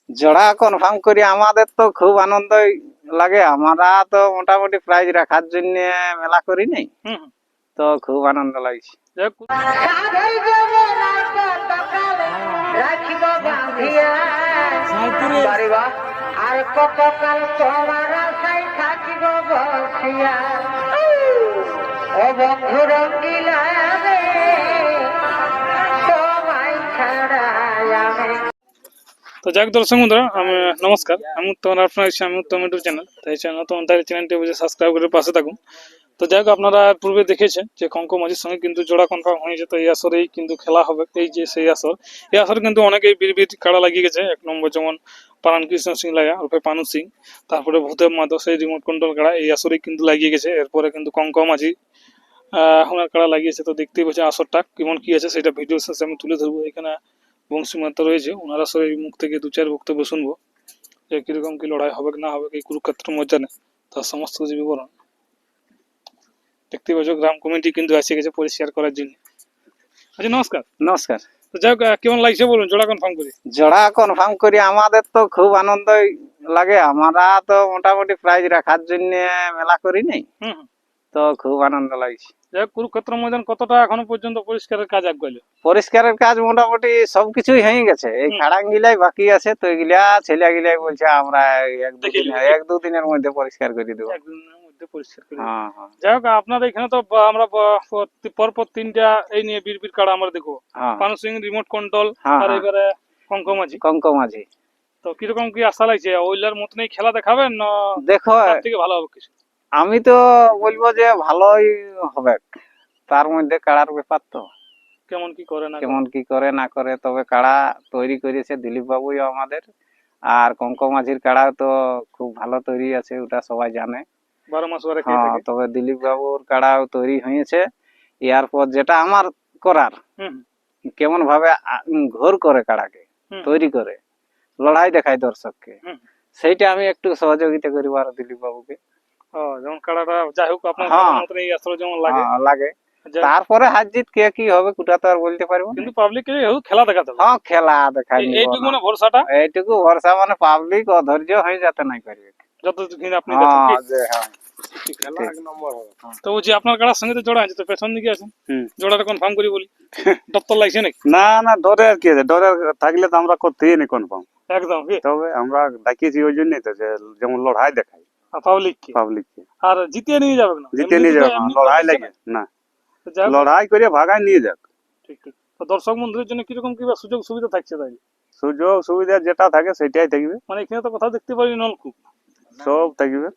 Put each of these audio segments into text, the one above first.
জোড়া কনফার্ম করি আমাদের তো খুব আনন্দই লাগে। আমরা তো মোটামুটি প্রাইজ রাখার জন্য মেলা করি নাই, হুম। তো খুব আনন্দ লাগছে। যাই হোক, আর কতকাল তোমার আশায় থাকিব বসিয়া ও বন্ধু রঙ্গিলা রে তোমায় ছাড়া আমি। তো যাক দর্শক বন্ধুরা, আমি নমস্কার, আমি উত্তম, আপনার আমি উত্তম ইউটিউব চ্যানেল। তাই নতুন তাই চ্যানেলটি বুঝে সাবস্ক্রাইব করে পাশে থাকুন। তো যাই হোক, আপনারা পূর্বে দেখেছেন যে কঙ্ক মাঝির সঙ্গে কিন্তু জোড়া কনফার্ম হয়েছে। তো এই আসরেই কিন্তু খেলা হবে, এই যে সেই আসর। এই আসরে কিন্তু অনেকেই বীর কাড়া লাগিয়ে গেছে। এক নম্বর যেমন পারান কৃষ্ণ সিং লাগা ওরফে পানু সিং, তারপরে ভূদেব মাধব সেই রিমোট কন্ট্রোল কাড়া এই আসরেই কিন্তু লাগিয়ে গেছে। এরপরে কিন্তু কঙ্ক মাঝি ওনার কাড়া লাগিয়েছে। তো দেখতেই পাচ্ছি আসরটা কেমন কি আছে সেটা ভিডিও শেষে আমি তুলে ধরবো। এখানে বংশী মাতা রয়েছে, ওনারা আসলে এই মুখ থেকে দু চার বক্তব্য শুনবো যে কিরকম কি লড়াই হবে না হবে এই কুরুক্ষেত্র ময়দানে, তার সমস্ত কিছু বিবরণ। দেখতে পাচ্ছ গ্রাম কমিটি কিন্তু এসে গেছে পরিষ্কার করার জন্য। আচ্ছা, নমস্কার। নমস্কার। তো যাই হোক, কেমন লাগছে বলুন জোড়া কনফার্ম করি? জোড়া কনফার্ম করি আমাদের তো খুব আনন্দই লাগে। আমরা তো মোটামুটি প্রাইজ রাখার জন্য মেলা করি নাই, হুম হুম। তো খুব আনন্দ লাগছে। যাই হোক, কুরুক্ষেত্র ময়দান কতটা এখনো পর্যন্ত পরিষ্কারের কাজ আগ গেল? পরিষ্কারের কাজ মোটামুটি সবকিছুই হয়ে গেছে, এই খাড়াঙ্গিলাই বাকি আছে। তো এগুলা ছেলে গিলাই বলছে আমরা এক দু দিনের মধ্যে পরিষ্কার করে দেবো। একদিনের মধ্যে পরিষ্কার করে। হ্যাঁ হ্যাঁ যাই হোক, আপনাদের এখানে তো আমরা পরপর তিনটা এই নিয়ে বীর কাড়া আমরা দেখবো। হ্যাঁ পানু সিং রিমোট কন্ট্রোল হ্যাঁ আর হ্যাঁ এবারে কঙ্ক মাঝি। কঙ্ক মাঝি। তো কিরকম কি আশা লাগছে? ওইলার মতনই খেলা দেখাবেন না দেখো, তার থেকে ভালো হবে কিছু? আমি তো বলবো যে ভালোই হবে। তার মধ্যে কাড়ার ব্যাপার তো কেমন কি করে না কেমন কি করে না করে, তবে কাড়া তৈরি করেছে দিলীপ বাবুই আমাদের। আর কঙ্ক মাঝির কাড়াও তো খুব ভালো তৈরি আছে, ওটা সবাই জানে। 12 মাস পরে খেয়ে হ্যাঁ, থাকে। তবে দিলীপ বাবুর কাড়াও তৈরি হয়েছে। এরপর যেটা আমার করার, হুম কেমন ভাবে ঘোর করে কাড়াকে হুম তৈরি করে লড়াই দেখায় দর্শককে, হুম। সেইটা আমি একটু সহযোগিতা করিব আর দিলীপ বাবুকে। ও, যেমন কাড়াটা যাই হোক আপনার হ্যাঁ মতন এই আসলে যেমন লাগে। হ্যাঁ লাগে। যাই হোক, তারপরে হার জিত কে কি হবে ওটা তো আর বলতে পারবো না। কিন্তু পাবলিককে খেলা দেখাতে হবে। হ্যাঁ, খেলা দেখাই নিব এইটুকু না। মানে ভরসাটা এইটুকু ভরসা, মানে পাবলিক অধৈর্য হয়ে যেতে নাই পারবে। যতদিন আপনি দেখেন কি? হ্যাঁ যে হ্যাঁ খেলা এক নম্বর হবে। তো বলছি আপনার কাড়ার সঙ্গে তো জোড়া আছে, তো পেছন দিকে আছেন, জোড়াটা কনফার্ম করি বলি। দপ্তর লাগছে নাকি? না না, ডরে আর কি আছে, ডরে থাকলে তো আমরা করতেই নি কনফার্ম। একদম কি? তবে আমরা ডাকিয়েছি ওই জন্যই তো, যে যেমন লড়াই দেখাই পাবলিক কি পাবলিককে, আর জিতিয়ে নিয়ে যাবে না? জিতে নিয়ে যাবে, লড়াই লাগে না, লড়াই করে ভাগায় নিয়ে যাক। ঠিক ঠিক। তো দর্শক বন্ধুদের জন্য কিরকম কি সুযোগ সুবিধা থাকছে তাই? সুযোগ সুবিধা যেটা থাকে সেটাই থাকবে, মানে এখানে তো কোথাও দেখতে পারি নলকূপ। সব থাকবে।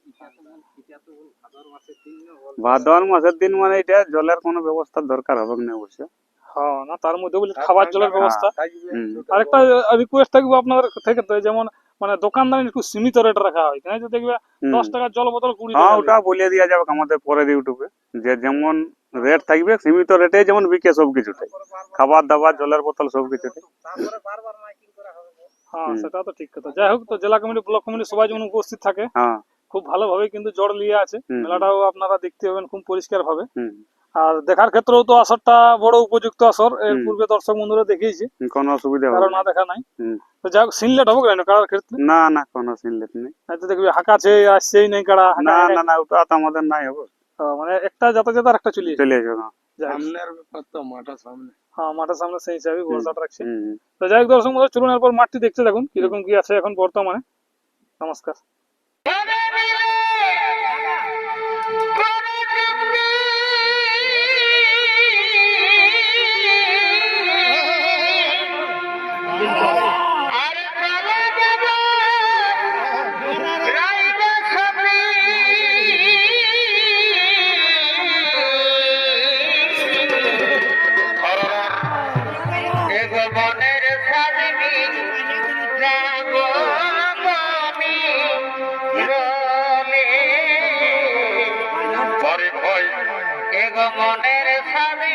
ভাদর মাসের দিন মানে এটা জলের কোনো ব্যবস্থার দরকার হবে না অবশ্য। হ্যাঁ, না তার মধ্যে বলি খাবার জলের ব্যবস্থা। হুম। আরেকটা রিকোয়েস্ট থাকবে আপনাদের থেকে, তো যেমন মানে দোকানদার একটু সীমিত রেট রাখা হয়, কেন দেখবে 10 টাকার জল বোতল 20 হ্যাঁ, টাকা। ওটা বলে দেওয়া যাবে আমাদের পরের ইউটিউবে, যে যেমন রেট থাকবে সীমিত রেটে যেমন বিকে সবকিছুটাই, খাবার দাবার জলের বোতল সবকিছুটাই। হ্যাঁ, সেটা তো ঠিক কথা। যাই হোক, তো জেলা কমিটি ব্লক কমিটি সবাই যেমন উপস্থিত থাকে, হ্যাঁ। খুব ভালোভাবে কিন্তু জড় নিয়ে আছে। মেলাটাও আপনারা দেখতে পাবেন খুব পরিষ্কার ভাবে। আর দেখার ক্ষেত্রেও তো আসরটা বড় উপযুক্ত আসর। এর পূর্বে দর্শক বন্ধুরা দেখিয়েছি, কোনো অসুবিধা হবে কারণ না দেখা নাই। তো যাই হোক, সিনলেট হবে কেন কাড়ার ক্ষেত্রে? না না, কোনো সিনলেট নেই। হয়তো দেখবি হাঁকাছে আসছেই নেই কাড়া। না না না, ওটা তো আমাদের নাই হবে। মানে একটা যাতায়াত আর একটা চলে চলে যাবে। সামনের ব্যাপার তো, মাঠের সামনে। হ্যাঁ, মাঠের সামনে সেই হিসাবে ভরসাটা রাখছে। হুম। তো যাই হোক দর্শক বন্ধুরা, চলুন এরপর মাঠটি দেখতে থাকুন কিরকম কি আছে এখন বর্তমানে। নমস্কার। মনের স্বামী